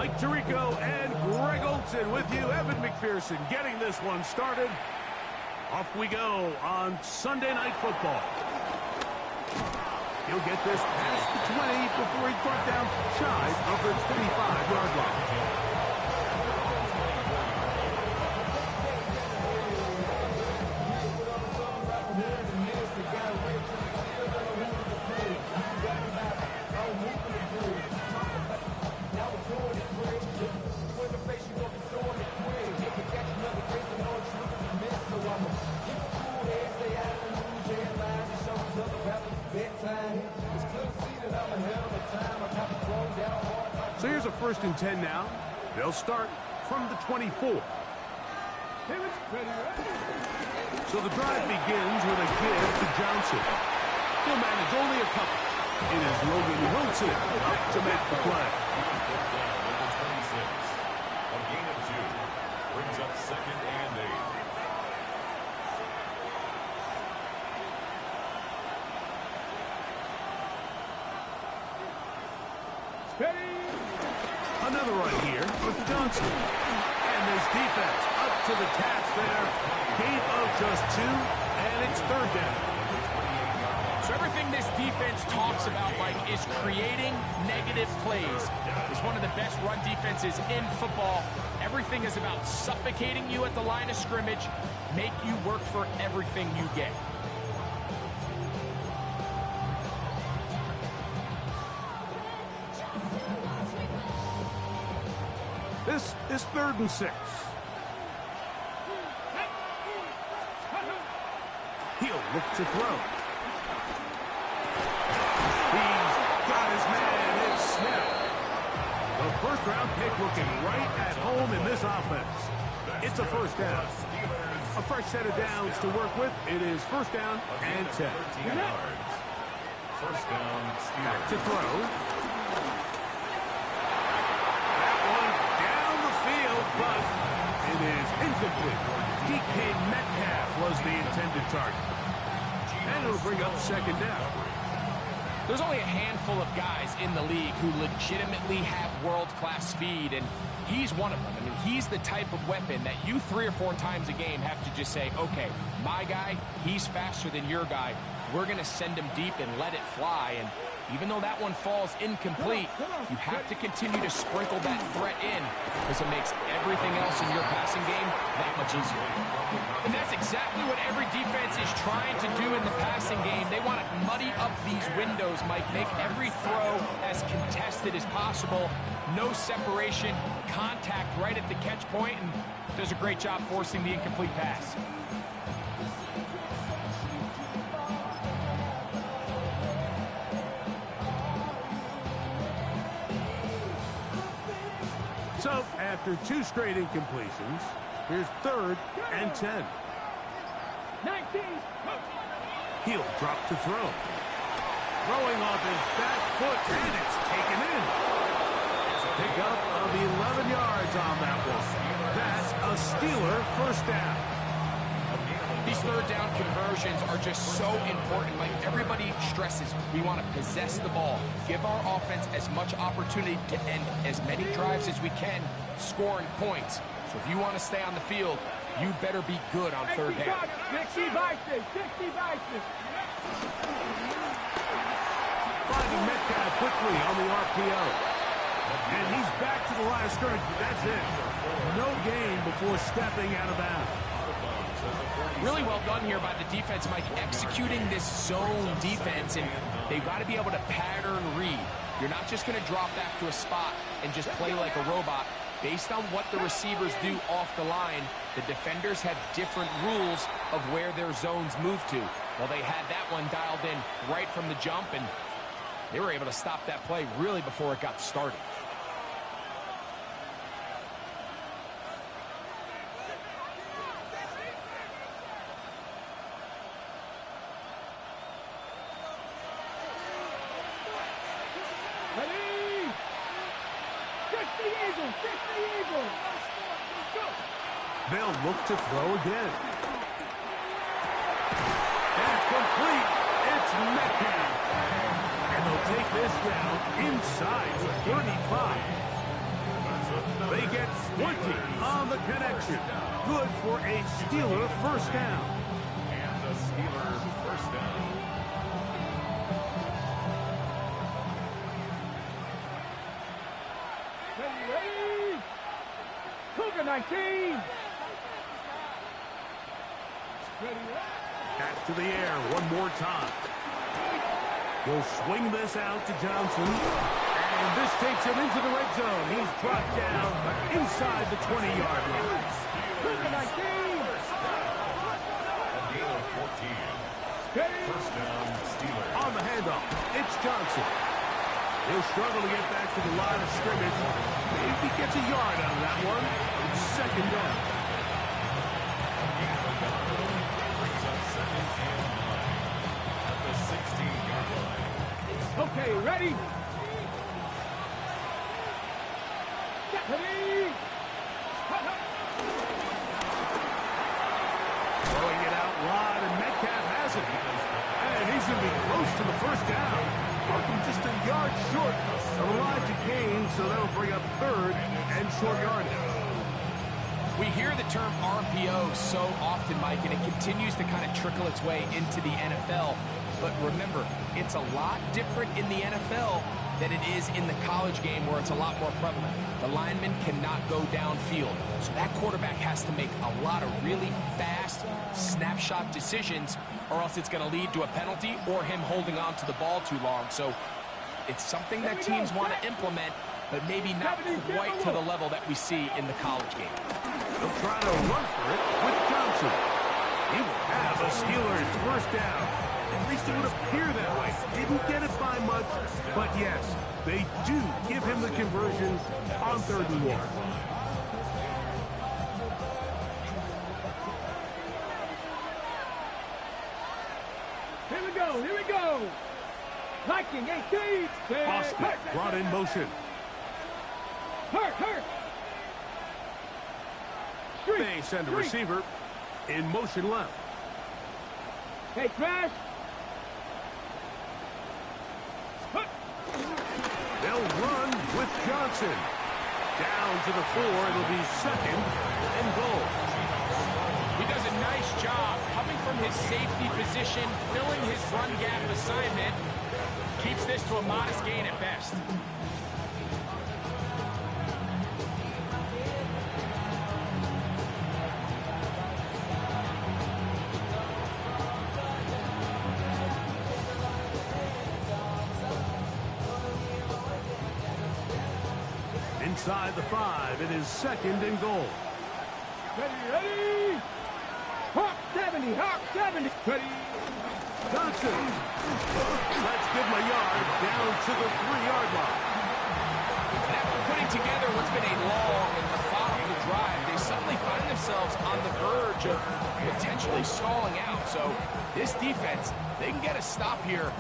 Mike Tirico and Greg Olson with you. Evan McPherson getting this one started. Off we go on Sunday Night Football. He'll get this past the 20 before he's brought down shy of the 25-yard line. So here's a 1st and 10 now. They'll start from the 24. So the drive begins with a give to Johnson. He'll manage only a couple. It is Logan Wilson up to make the play. A gain of 2 brings up 2nd and 8. Another run here with Johnson. And this defense up to the task there. Gain of just 2, and it's 3rd down. So everything this defense talks about, Mike, is creating negative plays. It's one of the best run defenses in football. Everything is about suffocating you at the line of scrimmage, make you work for everything you get. This is 3rd and 6. He'll look to throw. He's got his man. It's Smith. The 1st-round pick looking right at home in this offense. It's a 1st down. A fresh set of downs to work with. It is 1st down and 10. 1st down, Back to throw. But it is incomplete. DK Metcalf was the intended target. And it'll bring up 2nd down. There's only a handful of guys in the league who legitimately have world-class speed, and he's one of them. I mean, he's the type of weapon that you 3 or 4 times a game have to just say, okay, my guy, he's faster than your guy. We're going to send him deep and let it fly. And even though that one falls incomplete, you have to continue to sprinkle that threat in because it makes everything else in your passing game that much easier. And that's exactly what every defense is trying to do in the passing game. They want to muddy up these windows, Mike, make every throw as contested as possible. No separation, contact right at the catch point, and does a great job forcing the incomplete pass. So, after 2 straight incompletions, here's 3rd and 10. 19. He'll drop to throw. Throwing off his back foot, and it's taken in. It's a pickup of 11 yards on that one. That's a Steeler 1st down. These 3rd down conversions are just so important. Like everybody stresses, we want to possess the ball, give our offense as much opportunity to end as many drives as we can, scoring points. So if you want to stay on the field, you better be good on 3rd down. 60 vices, 60 vices. Finding Metcalf quickly on the RPO. And he's back to the line of scrimmage, but that's it. No gain before stepping out of bounds. Really well done here by the defense, Mike, executing this zone defense, and they've got to be able to pattern read. You're not just going to drop back to a spot and just play like a robot. Based on what the receivers do off the line, the defenders have different rules of where their zones move to. Well, they had that one dialed in right from the jump, and they were able to stop that play really before it got started. They'll look to throw again. That's complete. It's Metcalf. And they'll take this down inside the 35. They get 20 on the connection. Good for a Steeler first down. And the Steelers first down. Ready? Cougar 19. Back to the air one more time. He'll swing this out to Johnson. And this takes him into the red zone. He's brought down inside the 20-yard line. Cougar 19. A gain of 14. First down, Steelers. On the handoff, it's Johnson. He'll struggle to get back to the line of scrimmage. Maybe gets a yard out of that one. It's second down. Brings up second and 9 at the 16-yard line. Okay, ready? Ready? Throwing it out wide, and Metcalf has it. And he's going to be close to the first down. Marking just a yard short of Elijah Kane, so that'll bring up third and short yardage. We hear the term RPO so often, Mike, and it continues to kind of trickle its way into the NFL. But remember, it's a lot different in the NFL than it is in the college game where it's a lot more prevalent. The lineman cannot go downfield, so that quarterback has to make a lot of really fast snapshot decisions, or else it's going to lead to a penalty or him holding on to the ball too long. So it's something that teams want to implement, but maybe not quite to the level that we see in the college game. They'll try to run for it with Johnson. He will have a Steelers first down. At least it would appear that way. Didn't get it by much, but yes, they do give him the conversion on 3rd and 1. Here we go, here we go. Viking 18. Austin brought in motion. Hurt. They send a receiver in motion left. Hey, Crash. They'll run with Johnson. Down to the 4. It'll be second and goal. He does a nice job coming from his safety position, filling his run gap assignment. Keeps this to a modest gain at best. Inside the 5, it is second and goal. Ready? Hawk 70. Ready? Johnson. Let's give him a yard down to the 3-yard line. And after putting together what's been a long and methodical drive, they suddenly find themselves on the verge of potentially stalling out. So this defense, they can get a stop here.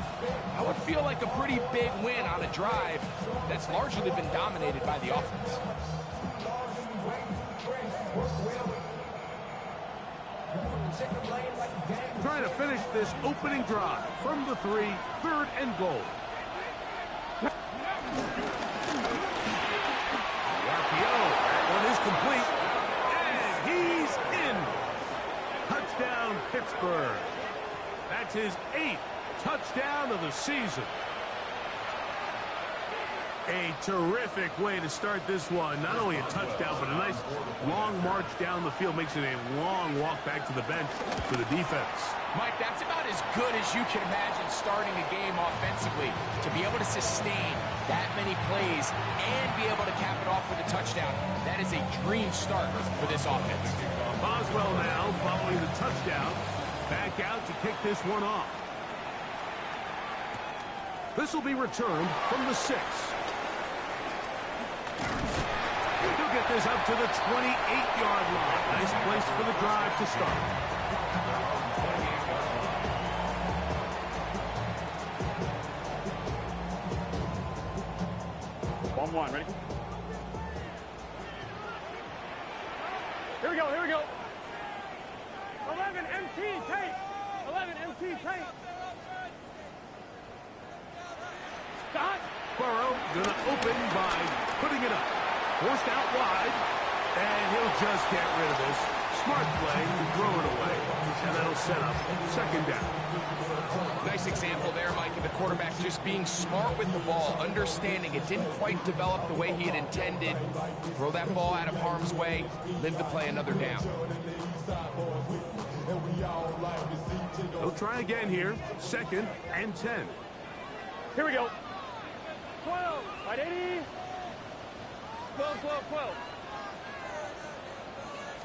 That would feel like a pretty big win on a drive that's largely been dominated by the offense. Trying to finish this opening drive from the 3, 3rd and goal. The RPO, that one is complete. And he's in. Touchdown, Pittsburgh. That's his 8th touchdown of the season. A terrific way to start this one. Not only a touchdown, but a nice long march down the field. Makes it a long walk back to the bench for the defense. Mike, that's about as good as you can imagine starting a game offensively. To be able to sustain that many plays and be able to cap it off with a touchdown, that is a dream start for this offense. Boswell now following the touchdown. Back out to kick this one off. This will be returned from the 6. He'll get this up to the 28-yard line. Nice place for the drive to start. One, ready? Here we go. 11 MT tape. 11 MT tape. Stop. Burrow gonna open by putting it up. Forced out wide. And he'll just get rid of this. Smart play to throw it away. And that'll set up second down. Nice example there, Mike, of the quarterback just being smart with the ball, understanding it didn't quite develop the way he had intended. Throw that ball out of harm's way, live to play another down. He'll try again here. 2nd and 10. Here we go. 12. Right, 80. 12, 12, 12.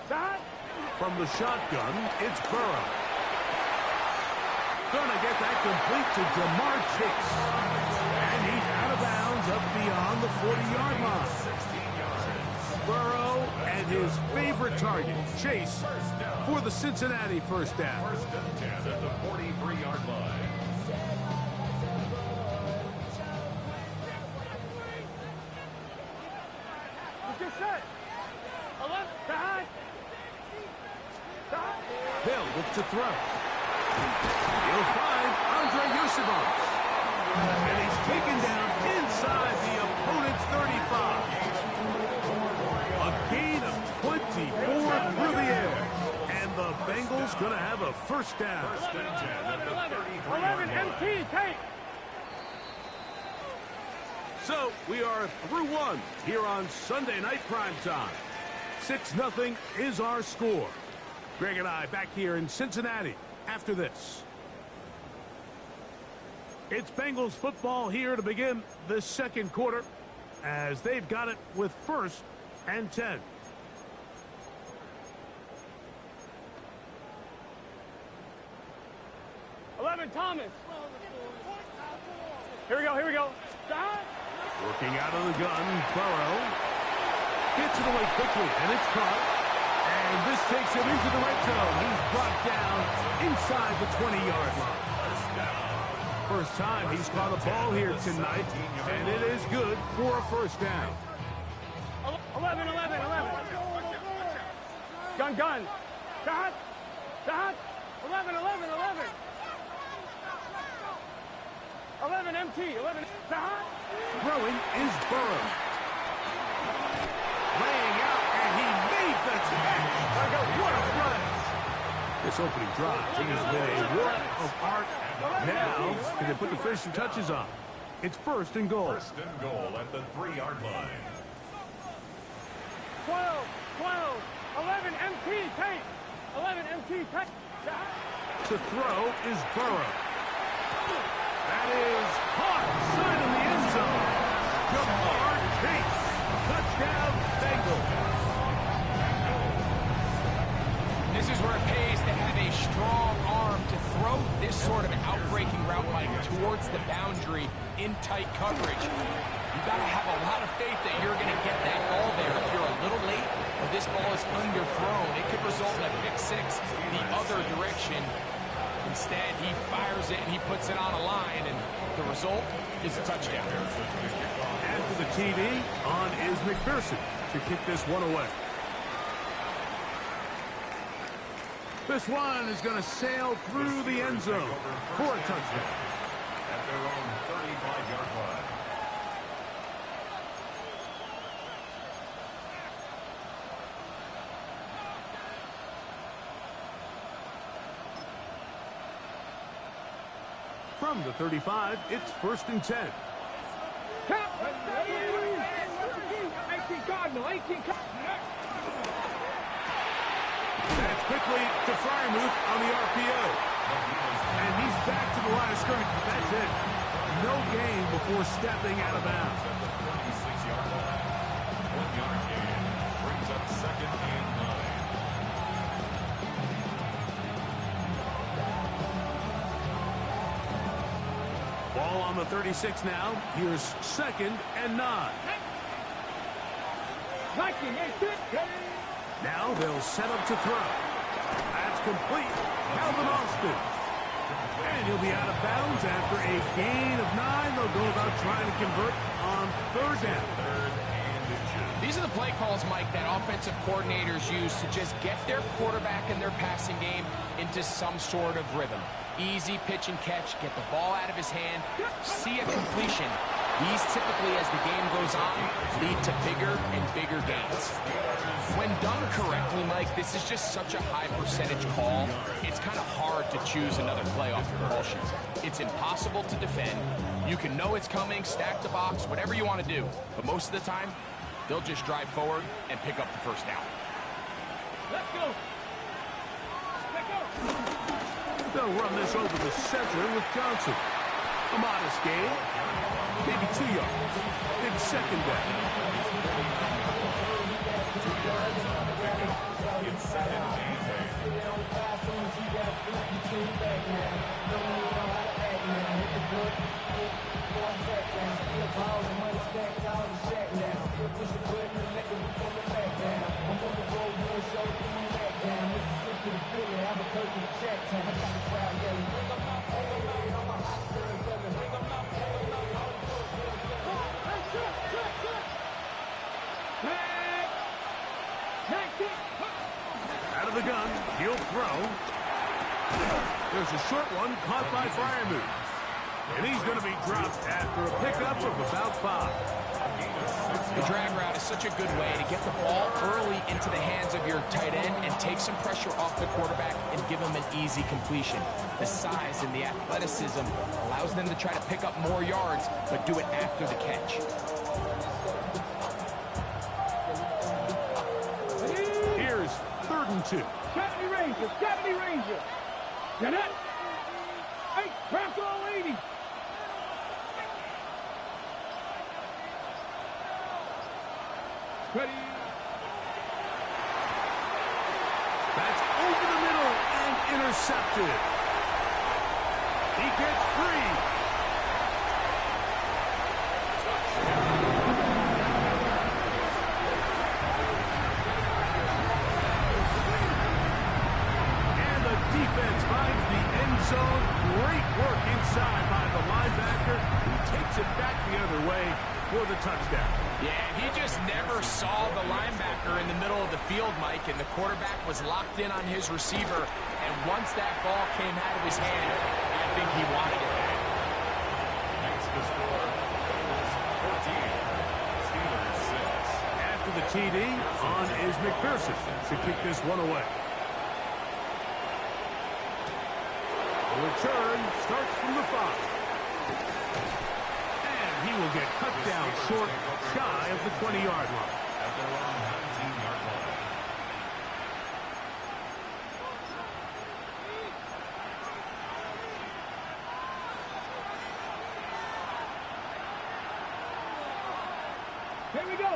Start. From the shotgun, it's Burrow. Gonna get that complete to Jamar Chase. And he's out of bounds up beyond the 40-yard line. Burrow and his favorite target, Chase, for the Cincinnati first down. 1st and 10 at the 43-yard line. Let's get set. 11. Behind. Hill looks to throw. He'll find Andre Yusufov. And he's taken down inside the opponent's 35. A gain of 24 through the air. And the Bengals going to have a first down. 1st and 10 at the 33-yard 11 line. MT, take. So we are through one here on Sunday Night Primetime. 6-0 is our score. Greg and I back here in Cincinnati after this. It's Bengals football here to begin the second quarter as they've got it with 1st and 10. Thomas. Here we go, here we go. Stop. Working out of the gun, Burrow gets it away quickly, and it's caught. And this takes him into the red zone. He's brought down inside the 20-yard line. First time he's caught a ball here tonight, and it is good for a first down. 11. Gun. Stop. 11. 11 MT. 11. Stop. Throwing is Burrow. Laying out, and he made the catch. What a run. This opening drive has been a work of art. Now, can they put the finishing touches on? It's 1st and goal. 1st and goal at the 3-yard line. 12. 11 MT. Take. 11 MT. Take. To throw is Burrow. That is caught inside in the end zone. Jamar Chase. Touchdown, Bengals. This is where it pays to have a strong arm to throw this sort of outbreaking route, Mike, towards the boundary in tight coverage. You've got to have a lot of faith that you're going to get that ball there. If you're a little late or this ball is underthrown, it could result in a pick six the other direction. Instead, he fires it and he puts it on a line, and the result is a touchdown. After the TD, on is McPherson to kick this one away. This one is going to sail through the end zone for a touchdown. At their own 35-yard line. From the 35, it's 1st and 10. 18 Cardinal. 18 Cardinal. That's quickly to Fryermuth on the RPO. And he's back to the line of scrimmage, but that's it. No gain before stepping out of bounds. 26-yard line. 1-yard gain. Brings up 2nd and 9. Ball on the 36 now. Here's 2nd and 9. Now they'll set up to throw. That's complete. Calvin Austin. And he'll be out of bounds after a gain of 9. They'll go about trying to convert on 3rd down. These are the play calls, Mike, that offensive coordinators use to just get their quarterback and their passing game into some sort of rhythm. Easy pitch and catch, get the ball out of his hand, see a completion, These typically, as the game goes on, lead to bigger and bigger gains. When done correctly, Mike, this is just such a high percentage call. It's kind of hard to choose another play off your call sheet. It's impossible to defend. You can know it's coming, stack the box, whatever you want to do. But most of the time, they'll just drive forward and pick up the first down. Let's go. Let's go. They'll run this over the center with Johnson. A modest gain, maybe 2 yards. It's second down. It's second and Out of the gun, he'll throw. There's a short one caught by Freiermuth. And he's going to be dropped after a pickup of about 5. The drag route is such a good way to get the ball early into the hands of your tight end and take some pressure off the quarterback and give him an easy completion. The size and the athleticism allows them to try to pick up more yards, but do it after the catch. Here's 3rd and 2. 70 Ranger, 70 Ranger. Get it? Hey, craft all 80. Ready. That's over the middle and intercepted. He gets free. And the defense finds the end zone. Great work inside by the linebacker, who takes it back the other way for the touchdown. Yeah, he just never saw the linebacker in the middle of the field, Mike, and the quarterback was locked in on his receiver. And once that ball came out of his hand, I think he wanted it back. Makes the score. Bills 14. Steelers 6. After the TD, on is McPherson to kick this one away. The return starts from the 5. He will get cut down short, shy of the 20-yard line. At their own 19-yard line. Here we go.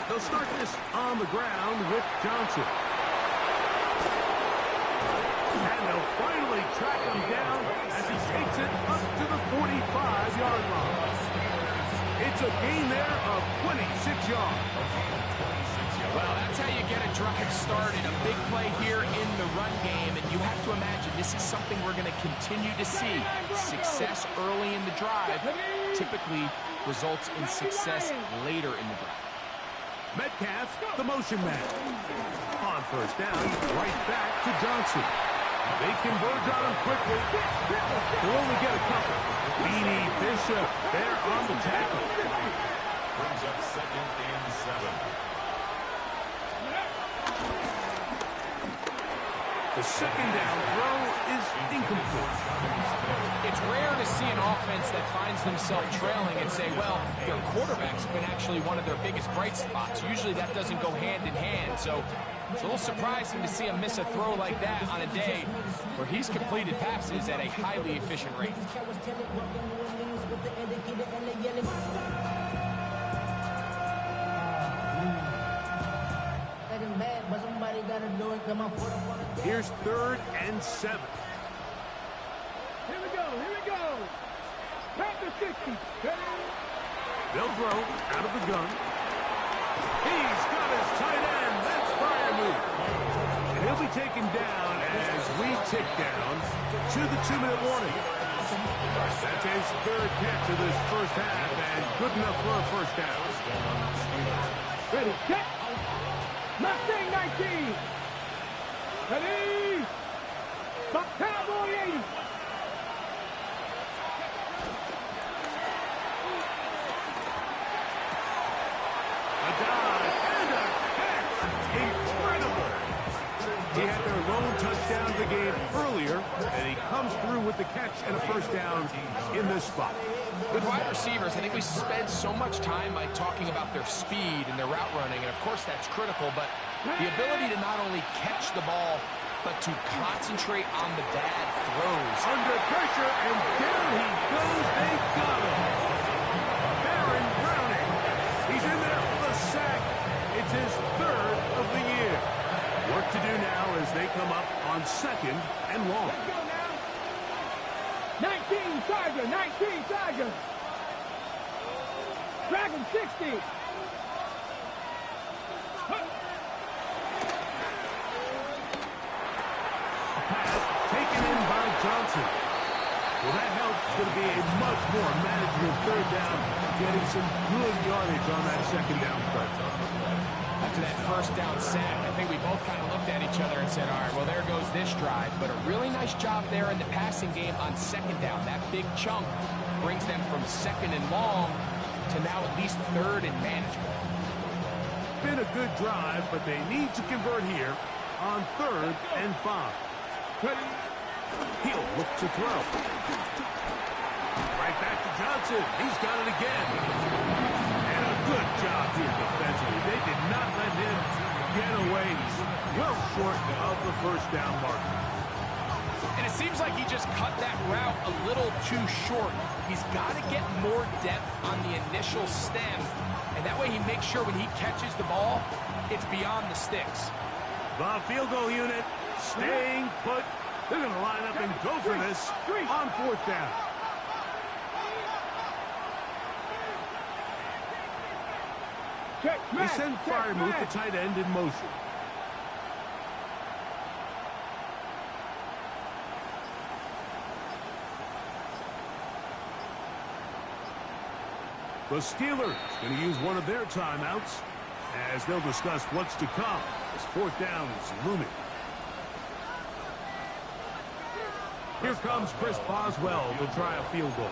They'll start this on the ground with Johnson. And they'll finally track him down as he takes it up to the 45-yard line. It's a gain there of 26 yards. Well, that's how you get a drive started. A big play here in the run game, and you have to imagine this is something we're going to continue to see. Success early in the drive typically results in success later in the drive. Metcalf, the motion man. On first down, right back to Johnson. They converge on him quickly. They'll only get a couple. Beanie Bishop there on the tackle. Brings up 2nd and 7. The second down throw is incomplete. It's rare to see an offense that finds themselves trailing and say, well, their quarterback's been actually one of their biggest bright spots. Usually that doesn't go hand in hand, so it's a little surprising to see him miss a throw like that on a day where he's completed passes at a highly efficient rate. Here's 3rd and 7. Here we go. Here we go. Back to 60. They'll throw out of the gun. He's got his tight end. That's Freiermuth. And he'll be taken down as we tick down to the 2-minute warning. That's his 3rd catch of this first half, and good enough for a first down. Ready, set. Mustang 19. Ready. Stop, Cowboy 80. game earlier, and he comes through with the catch and a first down in this spot. With wide receivers, I think we spend so much time talking about their speed and their route running, and of course that's critical, but the ability to not only catch the ball, but to concentrate on the bad throws. Under pressure, and down he goes. They got him. Baron Browning. He's in there for the sack. It's his third of the year. Work to do now as they come up on 2nd and long. Let's go now. 19 Tiger, 19 Tiger. Dragon 60. Taken in by Johnson. Well, that helps. It's going to be a much more manageable third down, getting some good yardage on that second down play. After that first down sack, I think we both kind of looked at each other and said, all right, well, there goes this drive. But a really nice job there in the passing game on second down. That big chunk brings them from 2nd and long to now at least 3rd and manageable. Been a good drive, but they need to convert here on 3rd and 5. He'll look to throw. Right back to Johnson. He's got it again. And a good job here defensively. They did not let him get away. He's well short of the first down marker. And it seems like he just cut that route a little too short. He's got to get more depth on the initial stem, and that way he makes sure when he catches the ball, it's beyond the sticks. The field goal unit staying put. They're going to line up and go for this on 4th down. They send Firemouth, the tight end, in motion. The Steelers going to use one of their timeouts as they'll discuss what's to come as 4th down is looming. Here comes Chris Boswell to try a field goal.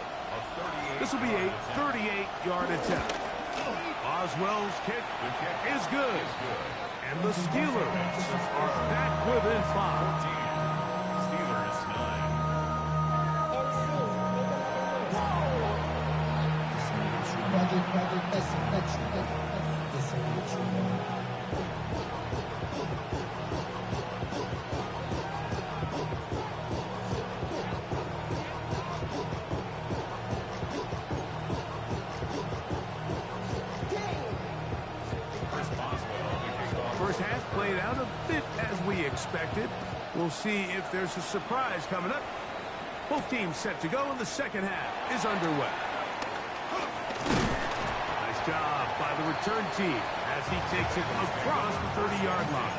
This will be a 38-yard attempt. Boswell's kick is good. And the Steelers are back within 5. Steelers 9. First half played out a bit as we expected. We'll see if there's a surprise coming up. Both teams set to go, and the second half is underway. Nice job by the return team as he takes it across the 30-yard line.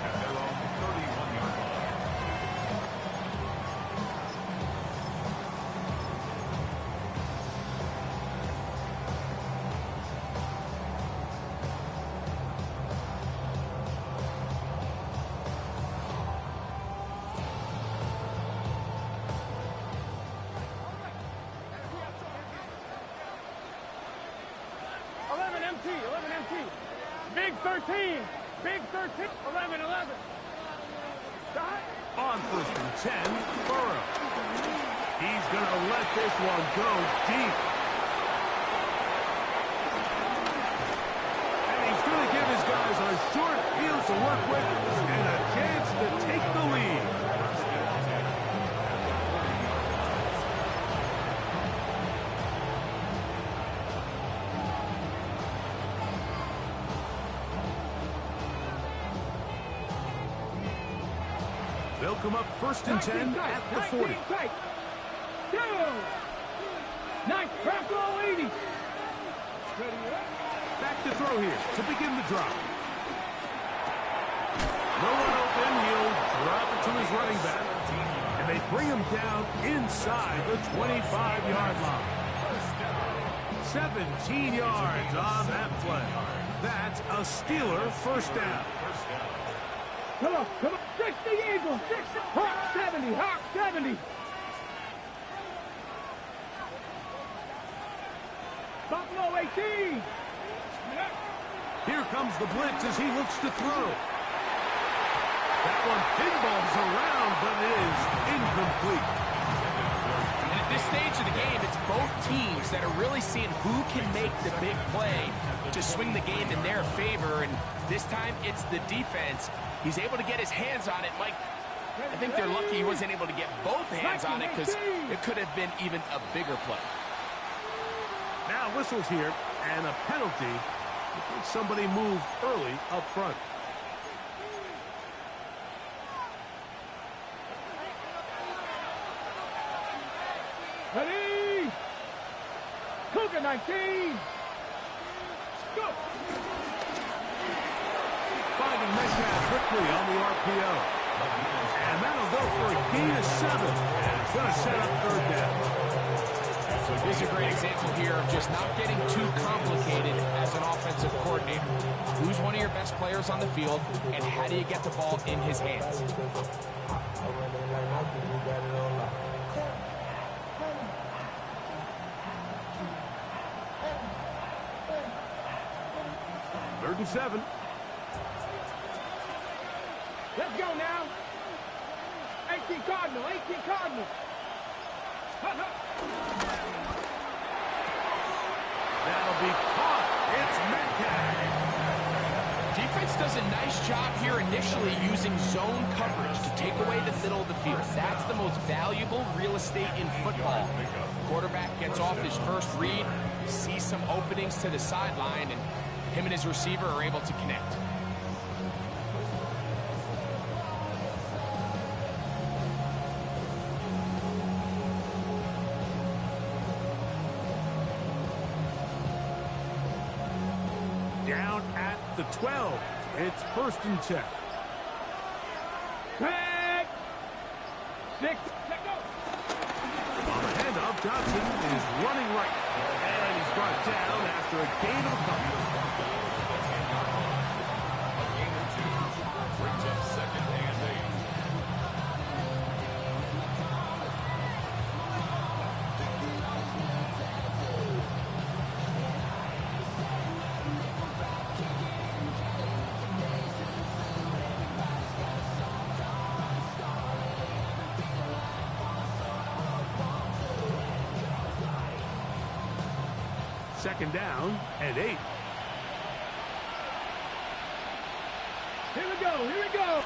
And they're on the 31-yard line. Big 13. Big 13. 11, 11. Stop. On 1st and 10, Burrow. He's going to let this one go deep. And he's going to give his guys a short field to work with and a chance to take the lead. They'll come up 1st and 10 at the 40. Nice crack all 80. Back to throw here to begin the drop. No one open. He'll drop it to his running back. And they bring him down inside the 25-yard line. 17 yards on that play. That's a Steeler first down. Come on, come on. 60 Eagles, 60. Hawk 70, Hawk 70. Buffalo 18. Here comes the blitz as he looks to throw. That one pinballs around but it is incomplete. And at this stage of the game, it's both teams that are really seeing who can make the big play to swing the game in their favor. And this time, it's the defense. He's able to get his hands on it. Mike, I think they're lucky he wasn't able to get both hands on it because it could have been even a bigger play. Now whistles here, and a penalty. I think somebody moved early up front. Ready? Cougar 19. Go. Finding Metcalf quickly on the RPO. And that'll go for a gain of 7. And it's going to set up third down. This is a great example here of just not getting too complicated as an offensive coordinator. Who's one of your best players on the field, and how do you get the ball in his hands? Third and 7. Let's go now. 18 Cardinal, 18 Cardinal. That'll be caught. It's Metcalf. Defense does a nice job here initially using zone coverage to take away the middle of the field. That's the most valuable real estate in football. Quarterback gets off his first read, sees some openings to the sideline, and him and his receiver are able to connect. Down at the 12. It's first and 10. Tag. 6. Let go. On the handoff, Johnson is running right. And he's brought down after a gain of a couple. A gain of 2 brings up second and 8. Second down and 8. Here we go. Here we go.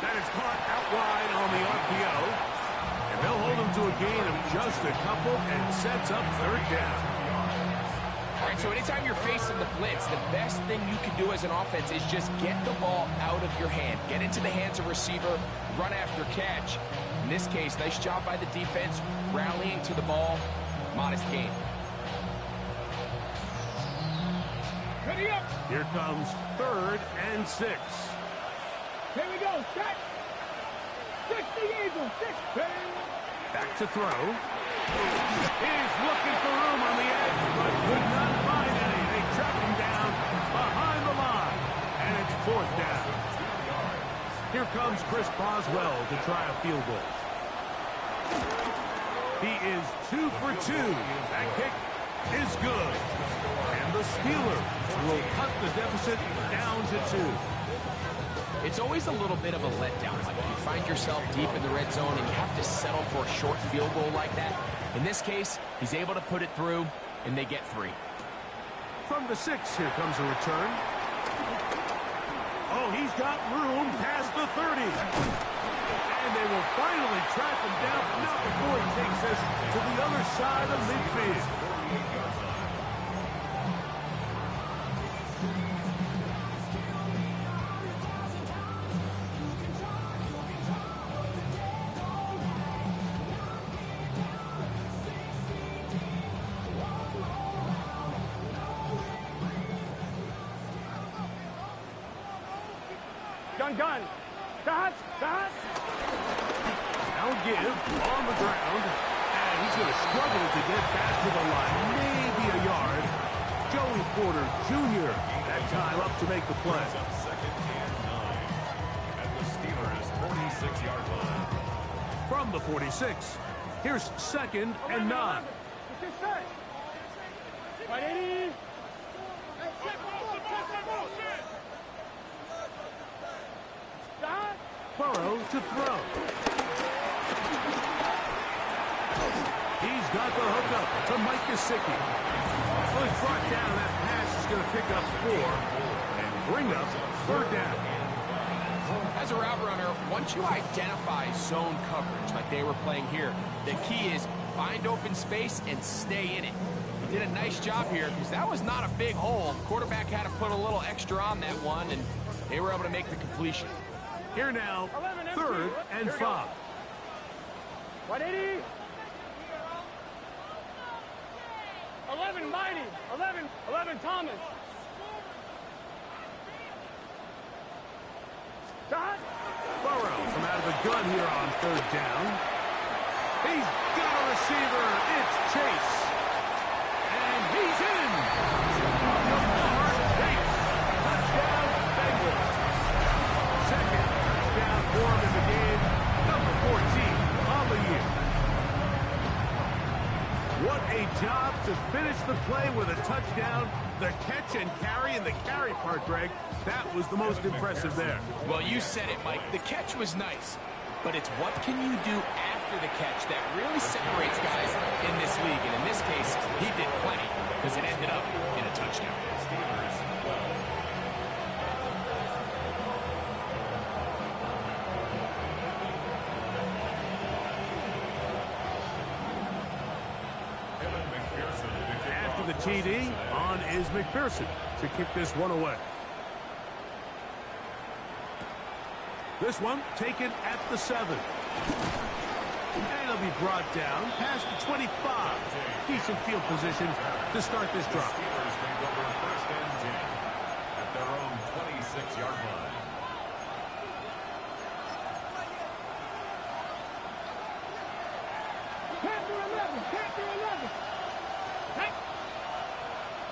That is caught out wide on the RPO. And they'll hold him to a gain of just a couple and sets up third down. All right, so anytime you're facing the blitz, the best thing you can do as an offense is just get the ball out of your hand. Get into the hands of receiver, run after catch. In this case, nice job by the defense, rallying to the ball. Modest gain. Ready up. Here comes third and 6. Here we go. Set. 60 Eagles. 6. Back to throw. He's looking for room on the edge, but could not find any. They track him down behind the line, and it's fourth down. Here comes Chris Boswell to try a field goal. He is 2 for 2. That kick is good. And the Steelers will cut the deficit down to 2. It's always a little bit of a letdown. Like you find yourself deep in the red zone and you have to settle for a short field goal like that. In this case, he's able to put it through, and they get 3. From the 6, here comes a return. Oh, he's got room past the 30. And they will finally track him down, not before he takes us to the other side of midfield. Gun. Start. Now give on the ground, and he's going to struggle to get back to the line. Maybe a yard. Joey Porter Jr. that time up to make the play. Up second and 9 at the Steelers' 46-yard line. From the 46, here's second and 9. Ready? Burrow to throw. He's got the hookup to Mike Gesicki. Well, he's brought down. That pass is going to pick up 4 and bring up 3rd down. As a route runner, once you identify zone coverage like they were playing here, the key is find open space and stay in it. He did a nice job here because that was not a big hole. Quarterback had to put a little extra on that one, and they were able to make the completion. Here now, 3rd and 5. 180. 11 Mighty. 11 Thomas. Shot. Burrow from out of the gun here on 3rd down. He's got a receiver. It's Chase. And he's in. Lamar Chase. Touchdown, Bengals. 2nd touchdown for him in the game. Number 14 on the year. What a job to finish the play with a touchdown. The catch and carry, and the carry part, Greg, that was the most impressive there. Well, you said it, Mike. The catch was nice, but it's what can you do after the catch that really separates guys in this league. And in this case, he did plenty because it ended up in a touchdown. After the TD, on is McPherson to kick this one away. This one taken at the 7. And it'll be brought down past the 25. Decent field position to start this drive. Steelers take over 1st and 10 at their own 26-yard line. Panther 11. Panther 11. Hey.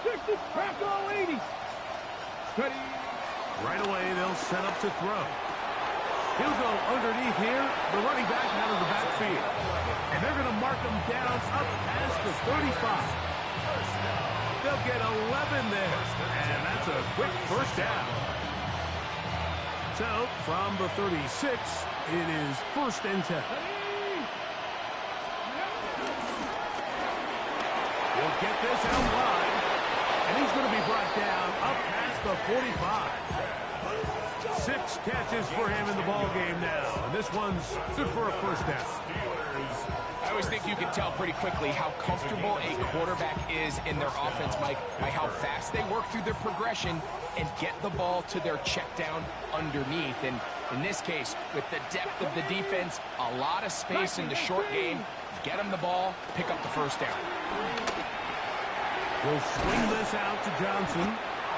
60. Crack all 80s. Steady. Right away, they'll set up to throw. He'll go underneath here. The running back out of the backfield. And they're going to mark him down up past the 35. They'll get 11 there. And that's a quick 1st down. So, from the 36, it is 1st and 10. He'll get this out wide. And he's going to be brought down up past the 45. 6 catches for him in the ball game now. And this one's good for a 1st down. I always think you can tell pretty quickly how comfortable a quarterback is in their offense, Mike, by how fast they work through their progression and get the ball to their check down underneath. And in this case, with the depth of the defense, a lot of space in the short game, get them the ball, pick up the 1st down. We'll swing this out to Johnson.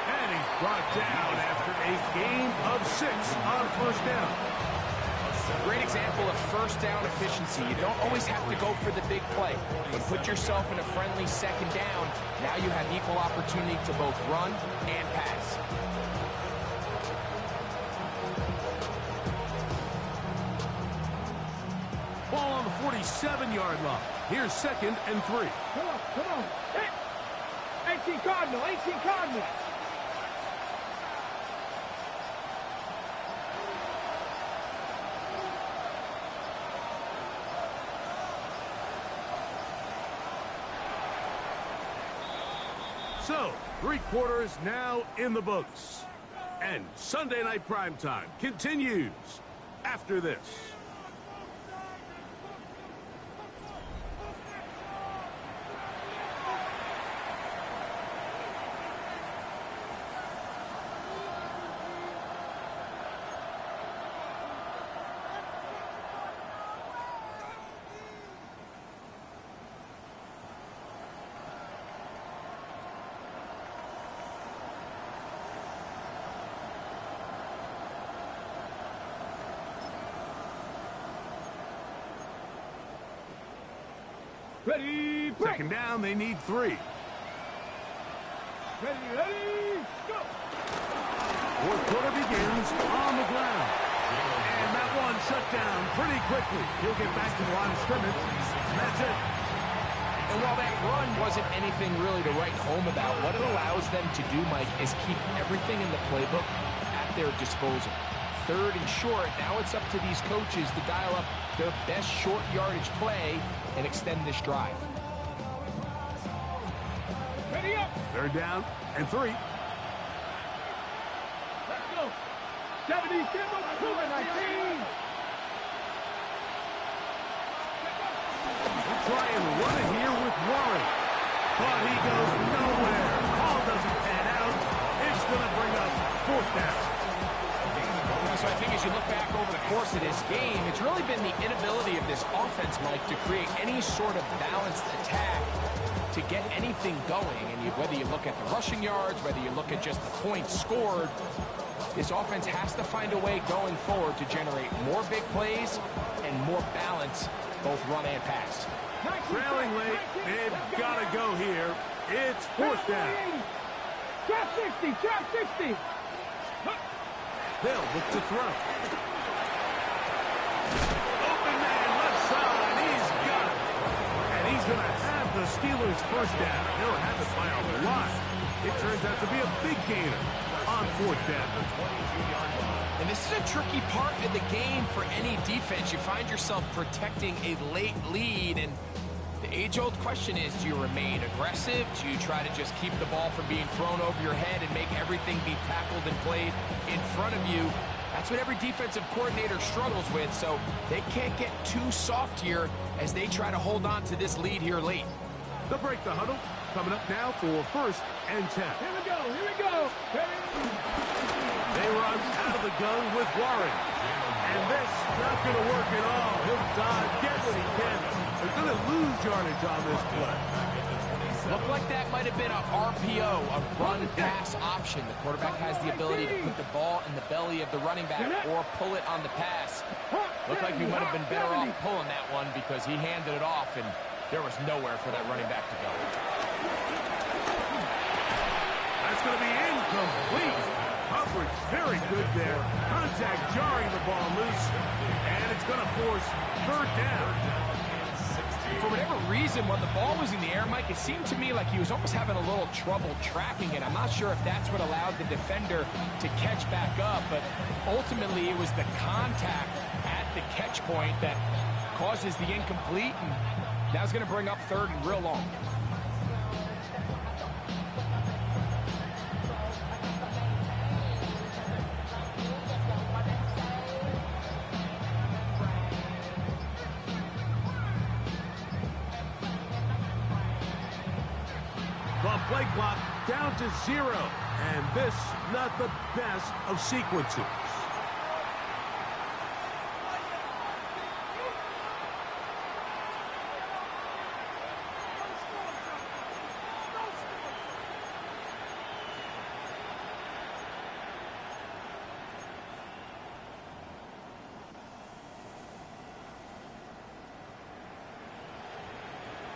And he's brought down after a gain of 6 on 1st down. Great example of 1st down efficiency. You don't always have to go for the big play, but put yourself in a friendly 2nd down. Now you have equal opportunity to both run and pass. Ball on the 47-yard line. Here's 2nd and 3. Come on. Hey. 18 Cardinal. So, 3 quarters now in the books. And Sunday Night Primetime continues after this. Ready, break. 2nd down, they need 3. Ready, go. 4th quarter begins on the ground. And that one shut down pretty quickly. He'll get back to the line of scrimmage. That's it. And while that run wasn't anything really to write home about, what it allows them to do, Mike, is keep everything in the playbook at their disposal. 3rd and short. Now it's up to these coaches to dial up their best short yardage play and extend this drive. Ready up. 3rd down and 3. Let's go. 70, 19. Try and run it here with Warren. But he goes nowhere. Call doesn't pan out. It's going to bring up 4th down. So I think as you look back over the course of this game, it's really been the inability of this offense, Mike, to create any sort of balanced attack to get anything going. And whether you look at the rushing yards, whether you look at just the points scored, this offense has to find a way going forward to generate more big plays and more balance, both run and pass. Trailing late, they've got to go here. It's 4th down. Trap 60, trap 60. They'll look to throw. Open man, left side, he's got it. And he's going to have the Steelers' 1st down. They'll have it by a lot. It turns out to be a big gainer on 4th down. And this is a tricky part of the game for any defense. You find yourself protecting a late lead, and the age-old question is, do you remain aggressive? Do you try to just keep the ball from being thrown over your head and make everything be tackled and played in front of you? That's what every defensive coordinator struggles with, so they can't get too soft here as they try to hold on to this lead here late. They'll break the huddle. Coming up now for 1st and 10. Here we go, here we go. They run out of the gun with Warren. And this not going to work at all. He'll dive, get what he can. They're going to lose yardage on this play. Looked like that might have been a RPO, a run-pass option. The quarterback has the ability to put the ball in the belly of the running back or pull it on the pass. Looked like he might have been better off pulling that one because he handed it off, and there was nowhere for that running back to go. That's going to be incomplete. Coverage very good there. Contact jarring the ball loose. And it's going to force 3rd down. For whatever reason, when the ball was in the air, Mike, it seemed to me like he was almost having a little trouble tracking it. I'm not sure if that's what allowed the defender to catch back up, but ultimately it was the contact at the catch point that causes the incomplete, and now it's going to bring up 3rd and real long. The play clock down to 0. And this, not the best of sequences.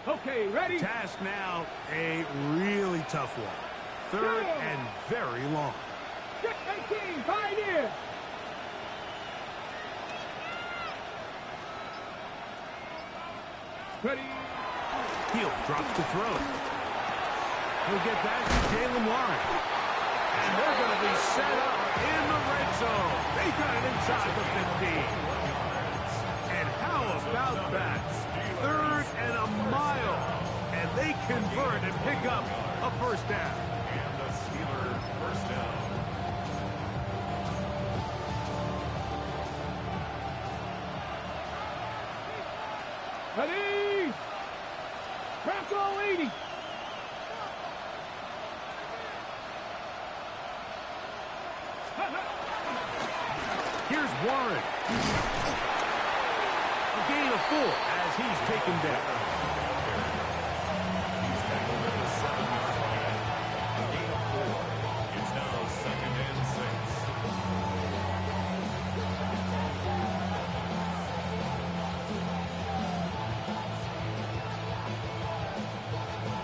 Okay, ready? Task now, a really tough one. 3rd and very long. 18, Pioneer. Ready? Heel drops to throw. He'll get back to Jalen Warren. And they're going to be set up in the red zone. They got it inside the 15. And how about that? 3rd and a mile. And they convert and pick up a 1st down. And the Steelers' 1st down. Ready? Bronco 80. Here's Warren. A gain of 4 as he's taken down. He's tackled at the 7-yard line. A gain of 4. It's now 2nd and 6.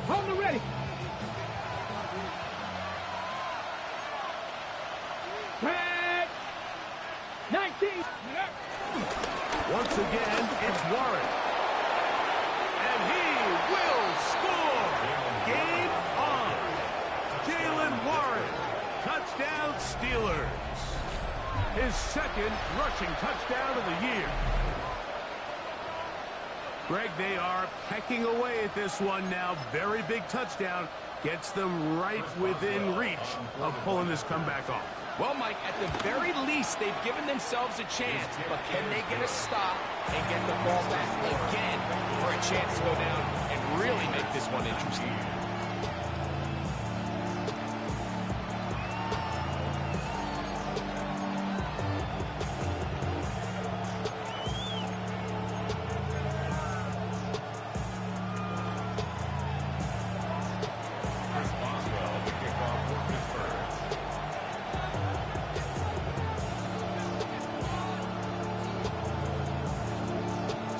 On the ready. Red. 19. Once again, it's Warren. And he will score. Game on. Jalen Warren. Touchdown Steelers. His 2nd second rushing touchdown of the year. Greg, they are pecking away at this one now. Very big touchdown. Gets them right within reach of pulling this comeback off. Well, Mike, at the very least, they've given themselves a chance. But can they get a stop and get the ball back again for a chance to go down and really make this one interesting?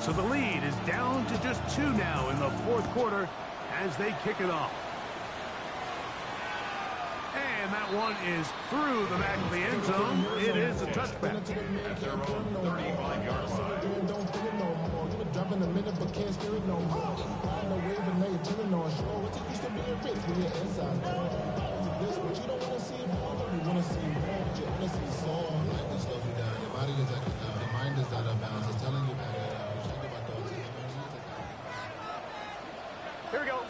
So the lead is down to just 2 now in the fourth quarter as they kick it off. And that one is through the back of the end zone. It is a touchback. At their own 35-yard line. Dropping a minute but can't steer it no more. Riding the wave and they turning on shore. What it used to be a race when you're inside. This, but you don't want to see it all. You want to see more. You want to see soul. Life can slow you down. Your body is acting down. Your mind is out of bounds. It's telling you back it out. Check about those. Here we go.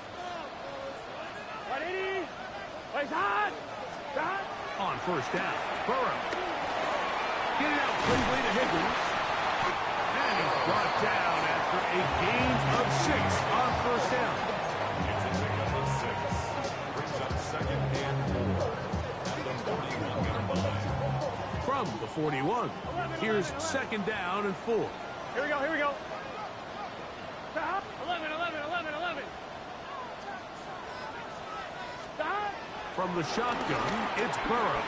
180. Place hot. Shot. On first down, Burrow. Get it out quickly to Higgins. And he's brought down after a gain of 6 on first down. It's a pickup of 6. Brings up 2nd and 4. At the 41-yard line. From the 41, here's 2nd down and 4. Here we go. Here we go. Stop. 11, 11, 11, 11. Stop. From the shotgun, it's Burrow.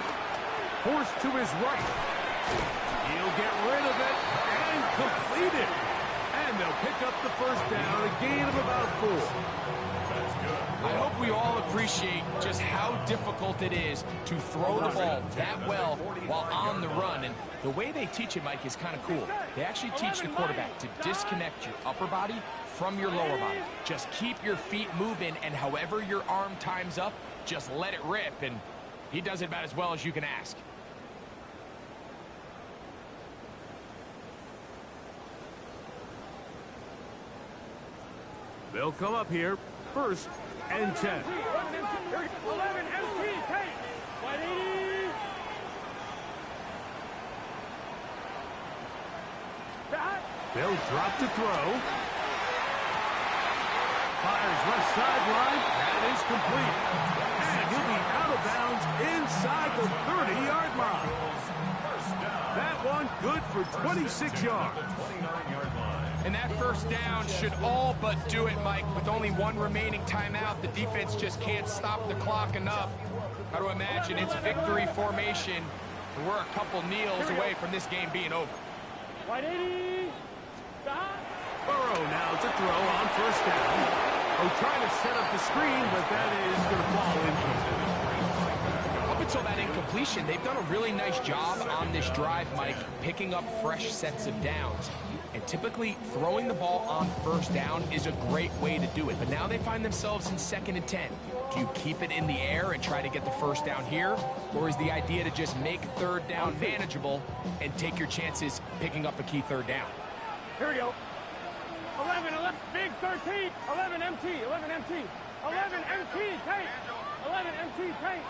Forced to his right. He'll get rid of it and complete it. And they'll pick up the first down, a gain of about 4. That's good. I hope we all appreciate just how difficult it is to throw the ball that well while on the run. And the way they teach it, Mike, is kind of cool. They actually teach the quarterback to disconnect your upper body from your lower body. Just keep your feet moving, and however your arm times up, just let it rip. And he does it about as well as you can ask. They'll come up here, 1st and 10. 11 MT. Take. 180. Shot. They'll drop to throw. Fires left sideline. That is complete. And he'll be out of bounds inside the 30-yard line. That one good for 26 yards. 29-yard line. And that first down should all but do it, Mike. With only one remaining timeout, the defense just can't stop the clock enough. Got to imagine it's victory formation. We're a couple kneels away from this game being over. 180. Stop. Burrow now to throw on first down. Oh, trying to set up the screen, but that is going to fall incomplete. Up until that incompletion, they've done a really nice job on this drive, Mike, picking up fresh sets of downs. And typically, throwing the ball on first down is a great way to do it. But now they find themselves in 2nd and 10. Do you keep it in the air and try to get the first down here? Or is the idea to just make 3rd down manageable and take your chances picking up a key 3rd down? Here we go. 11, 11, big 13. 11 MT. 11 MT. 11 MT. Take. 11 MT. Take.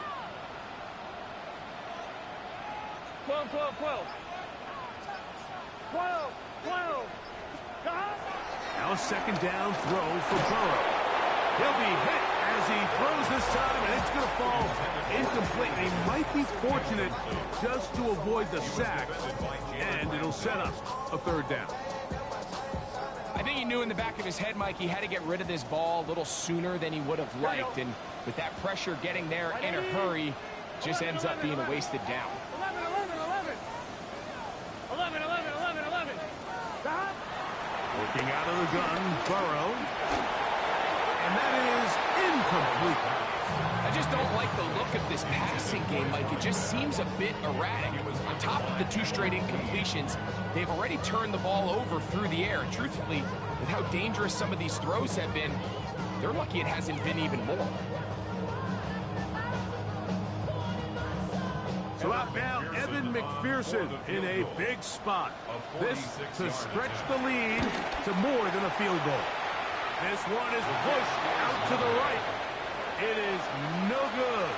12, 12, 12. 12. 12. Stop. Now 2nd down throw for Burrow. He'll be hit as he throws this time, and it's going to fall incomplete. They might be fortunate just to avoid the sack, and it'll set up a 3rd down. I think he knew in the back of his head, Mike, he had to get rid of this ball a little sooner than he would have liked. And with that pressure getting there in a hurry, just ends up being a wasted down. 11, 11, 11. 11, 11, 11, 11. Stop. Working out of the gun, Burrow. And that is incomplete. I just don't like the look of this passing game, Mike. It just seems a bit erratic. On top of the 2 straight incompletions, they've already turned the ball over through the air. And truthfully, with how dangerous some of these throws have been, they're lucky it hasn't been even more. So out now, Evan McPherson in a big spot. This to stretch the lead to more than a field goal. This one is pushed out to the right. It is no good.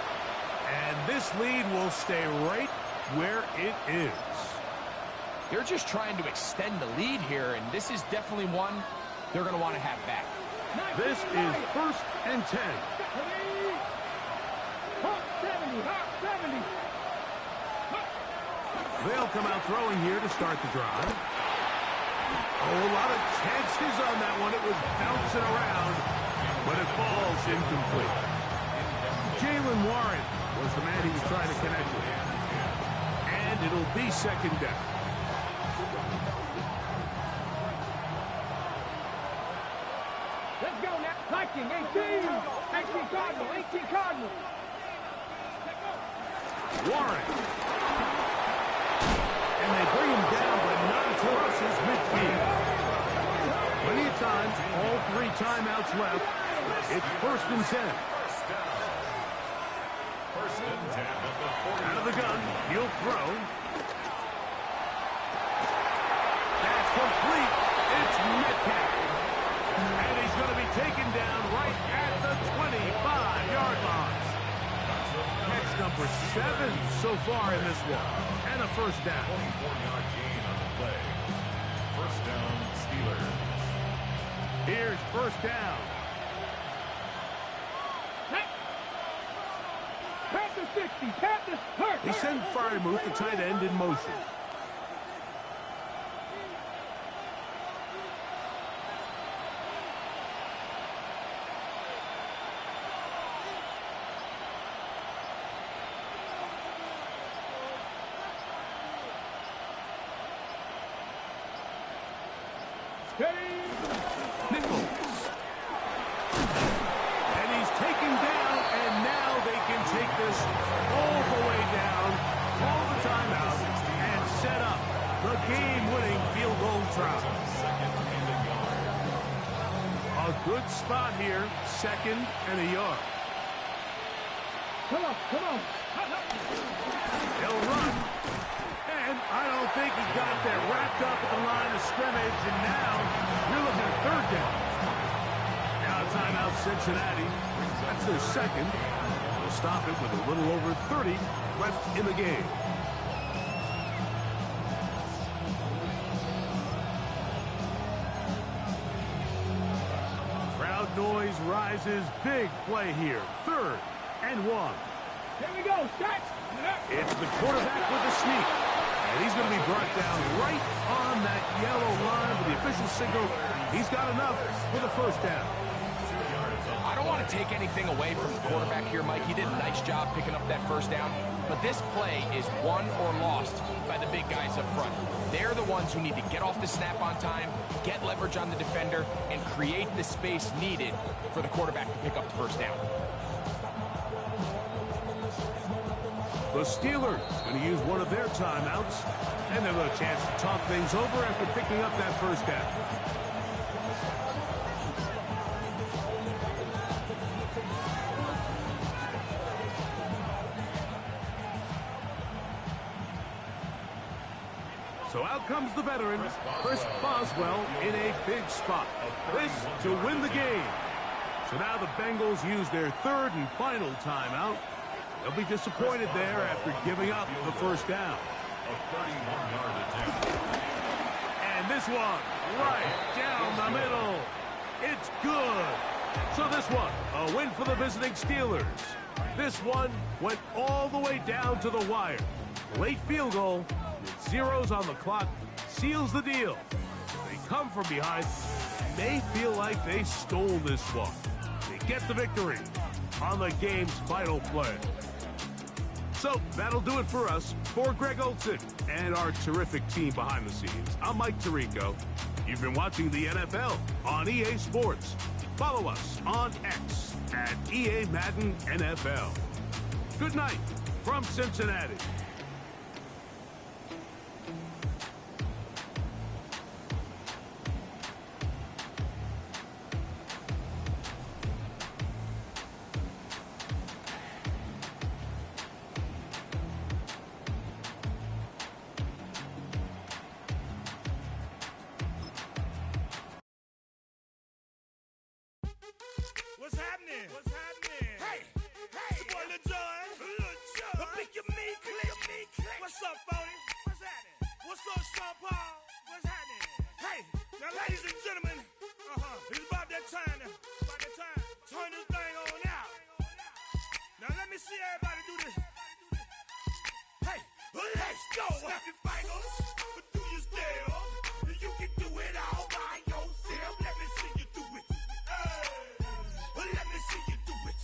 And this lead will stay right where it is. They're just trying to extend the lead here, and this is definitely one they're going to want to have back. This is 1st and 10. They'll come out throwing here to start the drive. Oh, a lot of chances on that one. It was bouncing around, but it falls incomplete. Jalen Warren was the man he was trying to connect with. And it'll be 2nd down. Let's go now. Liking 18. 18 Cardinal. 18 Cardinal. Warren. And they bring him down, but not to Russ's midfield. Plenty of time. All 3 timeouts left. It's 1st and 10. Out of the gun. He'll throw. That's complete. It's Metcalf. And he's going to be taken down right at the 25-yard line. Catch number 7 so far in this one. And a 1st down. 24-yard gain on the play. 1st down, Steelers. Here's 1st down. Panthers 60. Panthers hurt. They send Fryermuth, the tight end, in motion. Nichols. And he's taken down, and now they can take this all the way down, call the timeout, and set up the game-winning field goal try. A good spot here, 2nd and a yard. Come on, come on. He'll run. And I don't think he got there, wrapped up at the line of scrimmage, and now you're looking at 3rd down. Now timeout Cincinnati. That's their 2nd. They'll stop it with a little over 30 left in the game. Crowd noise rises. Big play here. 3rd and 1. Here we go. Start. It's the quarterback with the sneak. And he's going to be brought down right on that yellow line with the official signal. He's got enough for the 1st down. I don't want to take anything away from the quarterback here, Mike. He did a nice job picking up that 1st down. But this play is won or lost by the big guys up front. They're the ones who need to get off the snap on time, get leverage on the defender, and create the space needed for the quarterback to pick up the 1st down. The Steelers going to use one of their timeouts, and they'll have a chance to talk things over after picking up that 1st down. So out comes the veteran, Chris Boswell, in a big spot. This to win the game. So now the Bengals use their 3rd and final timeout. They'll be disappointed there after giving up the 1st down. A 31-yard attempt. And this one, right down the middle. It's good. So this one, a win for the visiting Steelers. This one went all the way down to the wire. Late field goal, with zeros on the clock, seals the deal. They come from behind. They feel like they stole this one. They get the victory on the game's final play. So that'll do it for us. For Greg Olson and our terrific team behind the scenes, I'm Mike Tirico. You've been watching the NFL on EA Sports. Follow us on X at EA Madden NFL. Good night from Cincinnati. What's happening? What's happening? Hey, it's your boy Lil Jon. A pick your meat click. What's up, 40? What's happening? What's up, Sean Paul? What's happening? Hey, now ladies and gentlemen, it's about that time now. About that time. Turn this thing on out. Now let me see everybody do this.